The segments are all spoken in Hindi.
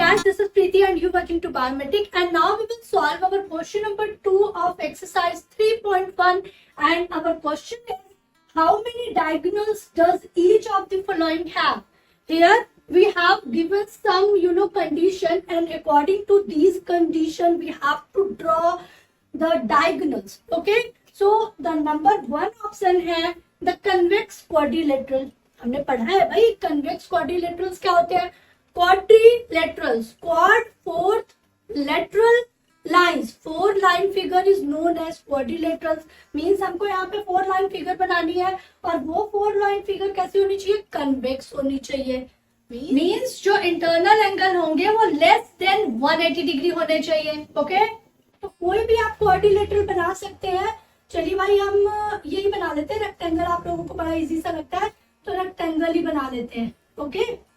guys, this is Preeti and you welcome to Biometric, and now we will solve our question number 2 of exercise 3.1, and our question is how many diagonals does each of the following have? Here we have given some condition, and according to these condition we have to draw the diagonals. Okay, so the number 1 option है the convex quadrilateral. हमने पढ़ा है भाई convex quadrilaterals क्या होते हैं. Quadrilaterals, quad, fourth, lateral lines, 4 line figure is known as quadrilaterals. Means हमको यहाँ पे 4 line figure बनानी है, और वो 4 line figure कैसी होनी चाहिए, convex होनी चाहिए. Means जो internal angle होंगे वो less than 180 डिग्री होने चाहिए. ओके, तो कोई भी आप quadrilateral बना सकते हैं. चलिए भाई हम यही बना लेते हैं रेक्टेंगल. आप लोगों को बड़ा इजी सा लगता है तो रेक्टेंगल ही बना लेते हैं. ओके,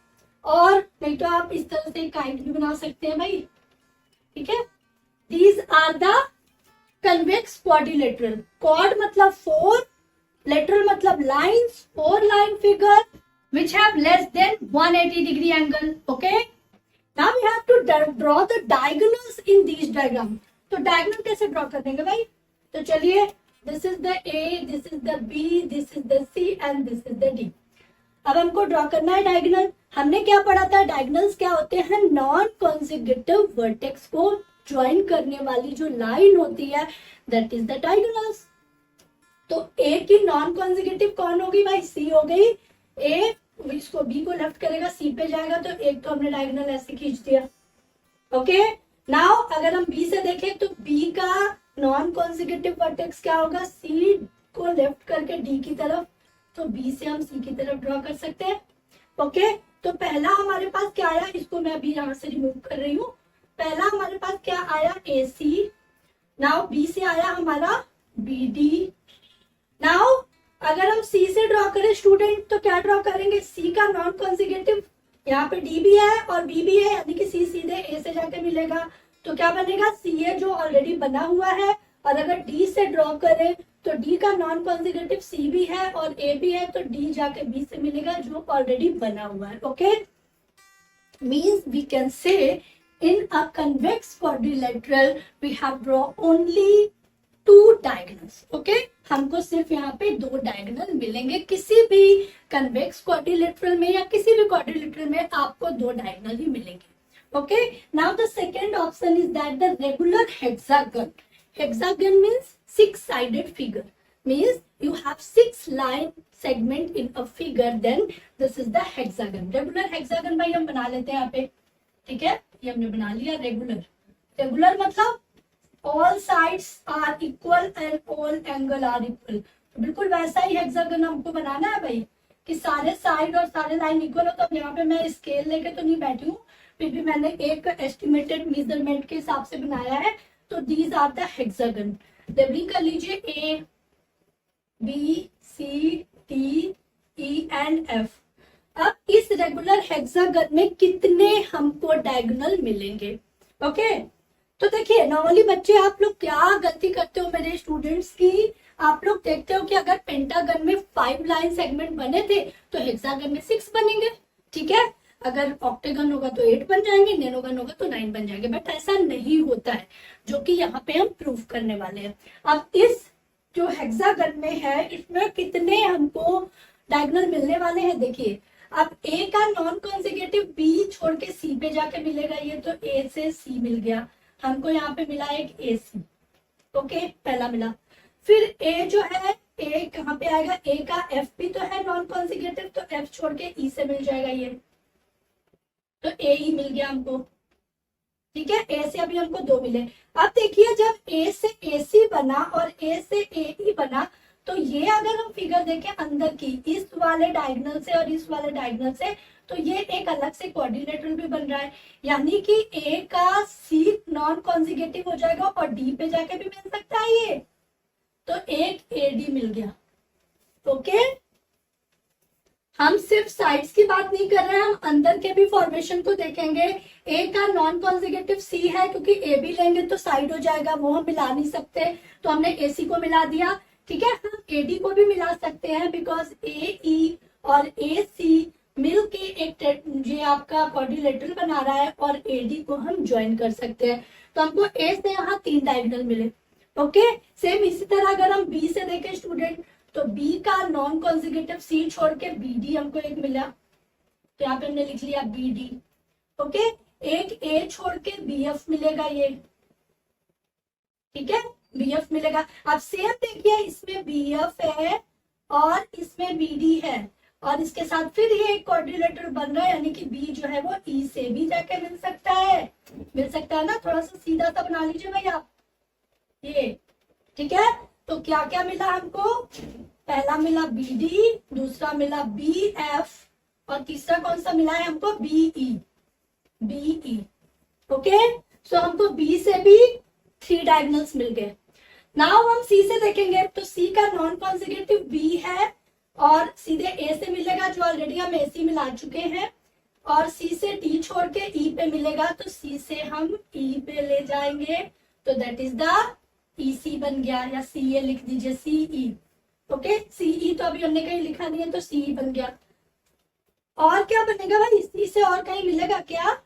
और नहीं तो आप इस तरह से काइट भी बना सकते हैं भाई. ठीक है, these are the convex quadrilateral. Quad मतलब 4, लेटरल मतलब lines, 4 line figure which have less than 180 degree angle. Okay, now we have to draw the diagonals in these diagram. तो डायगोनल कैसे ड्रॉ कर देंगे भाई. तो चलिए, this is the A, this is the B, this is the C and this is the D. अब हमको ड्रॉ करना है डायगोनल. हमने क्या पढ़ा था, डायगोनल्स क्या होते हैं, नॉन कॉन्जिक्यूटिव वर्टेक्स को ज्वाइन करने वाली जो लाइन होती है, दैट इज द डायगोनल्स. तो ए की नॉन कॉन्जिक्यूटिव कौन होगी भाई, सी हो गई. ए इसको बी को लेफ्ट करेगा, सी पे जाएगा, तो एक तो हमने डायगोनल ऐसे खींच दिया. ओके, नाउ अगर हम बी से देखें तो बी का नॉन कॉन्जिक्यूटिव वर्टेक्स क्या होगा, सी को लेफ्ट करके डी की तरफ, तो बी से हम सी की तरफ ड्रॉ कर सकते हैं. ओके, तो पहला हमारे पास क्या आया, इसको मैं अभी यहां से रिमूव कर रही हूँ. पहला हमारे पास क्या आया, ए सी. नाउ बी से आया हमारा बी डी. नाउ अगर हम सी से ड्रॉ करें स्टूडेंट, तो क्या ड्रॉ करेंगे, सी का नॉन कॉन्जिक्यूटिव, यहाँ पे डी भी है और बी भी है, यानी कि सी सीधे ए से जाके मिलेगा. तो क्या बनेगा, सी ए जो ऑलरेडी बना हुआ है, और अगर डी से ड्रॉ करें तो डी का नॉन कॉन्जिक्यूटिव सी भी है और ए भी है, तो डी जाके बी से मिलेगा जो ऑलरेडी बना हुआ है. Okay, means we can say in a convex quadrilateral we have draw only 2 diagonals. Okay, हमको सिर्फ यहाँ पे 2 डायगोनल मिलेंगे. किसी भी कन्वेक्स क्वाड्रिलेटरल में या किसी भी क्वाड्रिलेटरल में आपको 2 डायगोनल ही मिलेंगे. Okay, now the second option is that the regular hexagon. Hexagon means 6-sided figure. Means you have 6 line segment in a figure. Then this is the hexagon. Regular hexagon भाई हम बना लेते हैं यहाँ पे. ठीक है, ये हमने बना लिया रेगुलर. रेगुलर मतलब all sides are equal and all angle are equal. तो बिल्कुल वैसा ही हेक्सागन हमको बनाना है भाई, कि सारे साइड और सारे लाइन इक्वल हो. तो यहाँ पे मैं स्केल लेके तो नहीं बैठी हूँ, फिर भी मैंने एक एस्टिमेटेड मेजरमेंट के हिसाब से बनाया है. तो these are the hexagon. Labelling कर लीजिए A B C D E and F. अब इस रेगुलर हेक्सागन में कितने हमको डायगोनल मिलेंगे. ओके, तो देखिए नॉर्मली बच्चे आप लोग क्या गलती करते हो मेरे स्टूडेंट्स की, आप लोग देखते हो कि अगर पेंटागन में 5 लाइन सेगमेंट बने थे तो हेक्सागन में 6 बनेंगे. ठीक है, अगर ऑक्टेगन होगा तो 8 बन जाएंगे, नेनोगन होगा तो 9 बन जाएंगे. बट ऐसा नहीं होता है, जो कि यहाँ पे हम प्रूफ करने वाले हैं. अब इस जो हेक्सागन में है इसमें कितने हमको डायगोनल मिलने वाले हैं, देखिए. अब ए का नॉन कॉन्जिक्यूटिव बी छोड़ के सी पे जाके मिलेगा, ये तो ए से सी मिल गया हमको. यहाँ पे मिला एक ए सी. ओके, पहला मिला. फिर ए जो है, ए कहाँ पे आएगा, ए का एफ भी तो है नॉन कॉन्जिक्यूटिव, तो एफ छोड़ के ई से मिल जाएगा ये, तो ए ही मिल गया हमको. ठीक है, ए से अभी हमको 2 मिले. अब देखिए जब ए से ए सी बना और ए से ए ई बना, तो ये अगर हम फिगर देखें अंदर की, इस वाले डायगोनल से और इस वाले डायगोनल से, तो ये एक अलग से क्वाड्रिलेटरल भी बन रहा है. यानी कि ए का सी नॉन कॉन्जिक्यूटिव हो जाएगा और डी पे जाके भी मिल सकता है ये, तो एक ए डी मिल गया. ओके, हम सिर्फ साइड्स की बात नहीं कर रहे हैं, हम अंदर के भी फॉर्मेशन को देखेंगे. ए का नॉन कॉन्जिक्यूटिव सी है, क्योंकि ए भी लेंगे तो साइड हो जाएगा, वो हम मिला नहीं सकते, तो हमने ए सी को मिला दिया. ठीक है, हम ए डी को भी मिला सकते हैं, बिकॉज ए ई और ए सी मिल के एक ये आपका क्वाड्रिलेटरल बना रहा है और एडी को हम ज्वाइन कर सकते हैं। तो हमको ए से यहाँ 3 डायगोनल मिले। ओके, सेम इसी तरह अगर हम बी से देखें स्टूडेंट, तो बी का नॉन कॉन्जिक्यूटिव सी छोड़ के बी डी हमको एक मिला, तो यहाँ पे हमने लिख लिया बी डी। ओके, एक ए छोड़ के बी एफ मिलेगा ये, ठीक है, बी एफ मिलेगा। अब सेम देखिए, इसमें बी एफ है और इसमें बी डी है और इसके साथ फिर ये एक क्वाड्रिलेटरल बन रहा है, यानी कि बी जो है वो ई से भी जाके मिल सकता है ना। थोड़ा सा सीधा सा बना लीजिए भाई आप ये, ठीक है। तो क्या क्या मिला हमको, पहला मिला बी डी, दूसरा मिला बी एफ और तीसरा कौन सा मिला है हमको, बीई। ओके, सो हमको बी से भी 3 डायगोनल्स मिल गए। नाउ हम सी से देखेंगे, तो सी का नॉन कॉन्जिक्यूटिव बी है और सीधे ए से मिलेगा, जो ऑलरेडी हम ए सी मिला चुके हैं, और सी से डी छोड़ के ई पे मिलेगा, तो सी से हम ई पे ले जाएंगे, तो दैट इज द ईसी बन गया, या सी ए लिख दीजिए, सीई। ओके, सीई तो अभी हमने कहीं लिखा नहीं है, तो सीई बन गया। और क्या बनेगा भाई, सी से और कहीं मिलेगा क्या,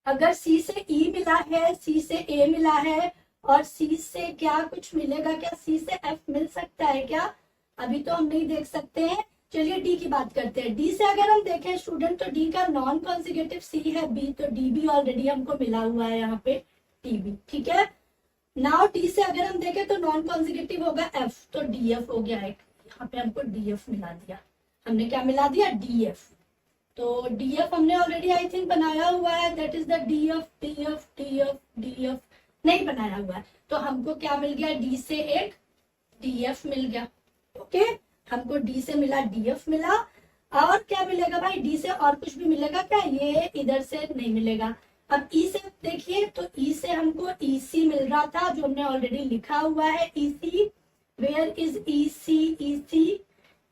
अगर सी से ई मिला है, सी से ए मिला है और सी से क्या कुछ मिलेगा क्या, सी से एफ मिल सकता है क्या, अभी तो हम नहीं देख सकते हैं। चलिए डी की बात करते हैं। डी से अगर हम देखें स्टूडेंट, तो डी का नॉन कॉन्जिक्यूटिव सी है बी, तो डी भी ऑलरेडी हमको मिला हुआ है यहाँ पे, टी बी, ठीक है। नाउ डी से अगर हम देखें तो नॉन कॉन्जिक्यूटिव होगा एफ, तो डी एफ हो गया एक, यहाँ पे हमको डी एफ मिला दिया, हमने क्या मिला दिया, डी एफ। तो डी एफ हमने ऑलरेडी आई थिंक बनाया हुआ है, that is the D F, D F, D F, D F नहीं बनाया हुआ है, तो हमको क्या मिल गया, डी से एक डी एफ मिल गया। ओके, हमको डी से मिला, डी एफ मिला, और क्या मिलेगा भाई, डी से और कुछ भी मिलेगा क्या, ये इधर से नहीं मिलेगा। अब ई से देखिए, तो ई से हमको ई सी मिल रहा था, जो हमने ऑलरेडी लिखा हुआ है, ई सी, वेयर इज ई सी, ई सी,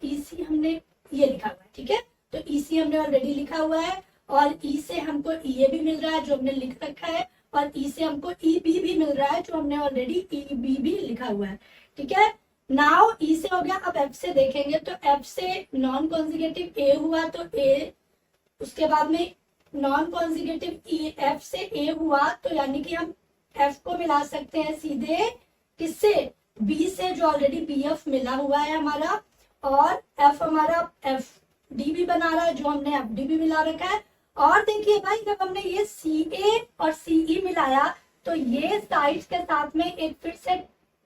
ई सी हमने ये लिखा हुआ है, ठीक है, तो ई सी हमने ऑलरेडी लिखा हुआ है, और ई से हमको ई ए भी मिल रहा है, जो हमने लिख रखा है, और ई से हमको ई बी भी मिल रहा है, जो हमने ऑलरेडी ई बी भी लिखा हुआ है, ठीक है। नाउ ई से हो गया। अब एफ से देखेंगे, तो एफ से नॉन कॉन्जिक्यूटिव ए हुआ, तो ए, उसके बाद में नॉन कॉन्जिक्यूटिव एफ से ए हुआ, तो यानी कि हम एफ को मिला सकते हैं सीधे किससे, बी से, जो ऑलरेडी बी एफ मिला हुआ है हमारा, और एफ हमारा एफ डी भी बना रहा है, जो हमने एफ डी भी मिला रखा है। और देखिए भाई, जब हमने ये सी ए और सीई मिलाया, तो ये साइड्स के साथ में एक फिर से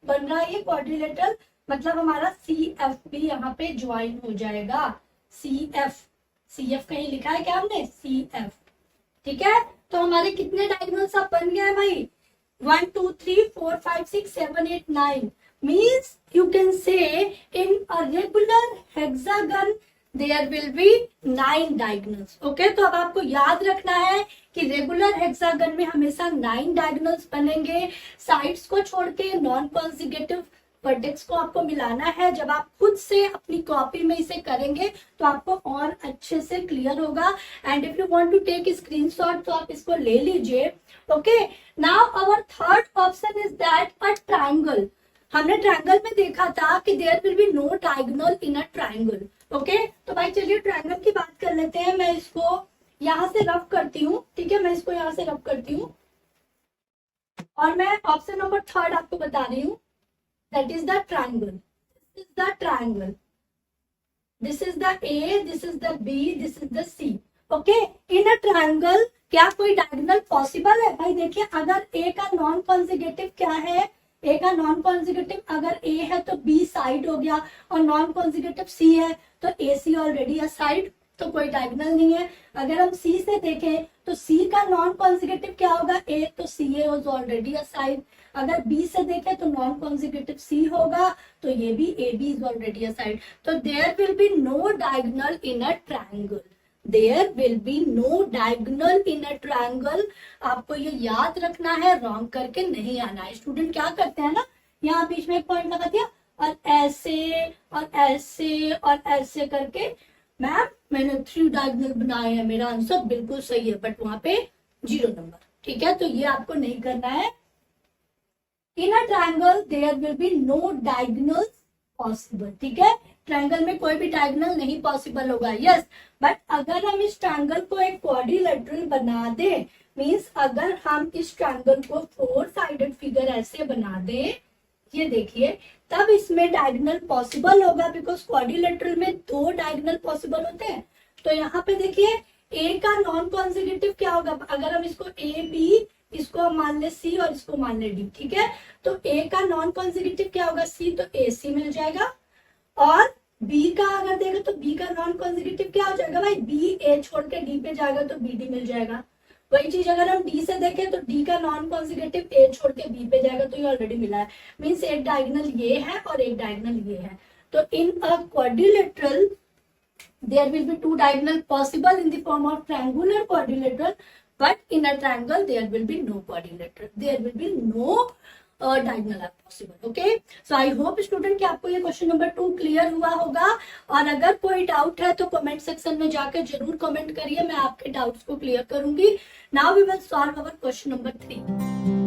बन रहा है ये क्वाड्रिलेटरल, मतलब हमारा सी एफ भी यहाँ पे ज्वाइन हो जाएगा, सी एफ कहीं लिखा है क्या हमने, सी एफ, ठीक है। तो हमारे कितने डायगोनल्स अब बन गए हैं भाई, 1 2 3 4 5 6 7 8 9, means you can say in a regular hexagon there will be 9 diagonals. Okay, तो अब आपको याद रखना है कि रेगुलर हेक्सागन में हमेशा 9 डायगोनल्स बनेंगे, साइड्स को छोड़ के नॉन कॉन्जिक्यूटिव वर्टेक्स को आपको मिलाना है। जब आप खुद से अपनी कॉपी में इसे करेंगे तो आपको और अच्छे से क्लियर होगा। And if you want to take screenshot, तो आप इसको ले लीजिए। Okay, now our third option is that a triangle. हमने ट्राइंगल में देखा था कि there will be no diagonal in a triangle. Okay, तो भाई चलिए ट्राइंगल की बात कर लेते हैं। मैं इसको यहाँ से रफ करती हूँ, ठीक है, मैं इसको यहाँ से रफ करती हूँ और मैं ऑप्शन नंबर 3 आपको बता रही हूँ। That is the triangle. This is the triangle. This is the A, this is the B, this is the C. Okay? In a triangle, क्या कोई डायगोनल पॉसिबल है? भाई देखिए, अगर A का नॉन कॉन्जिक्यूटिव क्या है, A का नॉन कॉन्जिक्यूटिव अगर A है तो B साइड हो गया, और नॉन कॉन्जिक्यूटिव C है तो AC ऑलरेडी अ साइड, तो कोई डायगोनल नहीं है। अगर हम C से देखें तो C का नॉन कॉन्जिक्यूटिव क्या होगा, A, तो CA was already a side. अगर B से देखें तो नॉन कॉन्जिक्यूटिव C होगा, तो ये भी AB is already a side. तो there will be no diagonal in a triangle, there will be no diagonal in a triangle. आपको ये याद रखना है, रॉन्ग करके नहीं आना है। स्टूडेंट क्या करते हैं ना, यहाँ बीच में एक पॉइंट लगा दिया और ऐसे और ऐसे और ऐसे करके, मैम मैंने 3 डायगोनल बनाए हैं, मेरा आंसर बिल्कुल सही है, बट वहां पे 0 नंबर। ठीक है, तो ये आपको नहीं करना है। In a triangle there will be no diagonals possible. ठीक है, ट्रायंगल में कोई भी डायगोनल नहीं पॉसिबल होगा, यस। बट अगर हम इस ट्रायंगल को एक क्वाड्रिलेटरल बना दें, मीन्स अगर हम इस ट्रायंगल को 4 साइडेड फिगर ऐसे बना दें, ये देखिए, तब इसमें डायगोनल पॉसिबल होगा, बिकॉज क्वाड्रिलेटरल में 2 डायगोनल पॉसिबल होते हैं। तो यहाँ पे देखिए ए का नॉन कॉन्जिक्यूटिव क्या होगा, अगर हम इसको ए बी, इसको हम मान ले सी और इसको मान ले डी, ठीक है। तो ए का नॉन कॉन्जिक्यूटिव क्या होगा, सी, तो ए सी मिल जाएगा। और बी का अगर देखो तो बी का नॉन कॉन्जिक्यूटिव क्या हो जाएगा भाई, बी ए छोड़ के डी पे जाएगा तो बी डी मिल जाएगा। वही चीज अगर हम डी से देखें तो डी का नॉन कॉन्जिक्यूटिव ए छोड़ के बी पे जाएगा, तो ये ऑलरेडी मिला है, मीन्स एक डायगोनल ये है और एक डायगोनल ये है। तो in a quadrilateral there will be 2 diagonal possible in the form of triangular quadrilateral, but in a triangle there will be no quadrilateral, there will be no diagonal are possible. Okay, so I hope student कि आपको ये क्वेश्चन नंबर 2 क्लियर हुआ होगा। और अगर कोई डाउट है तो कमेंट सेक्शन में जाकर जरूर कमेंट करिए, मैं आपके डाउट्स को क्लियर करूंगी। Now we will solve our question number 3।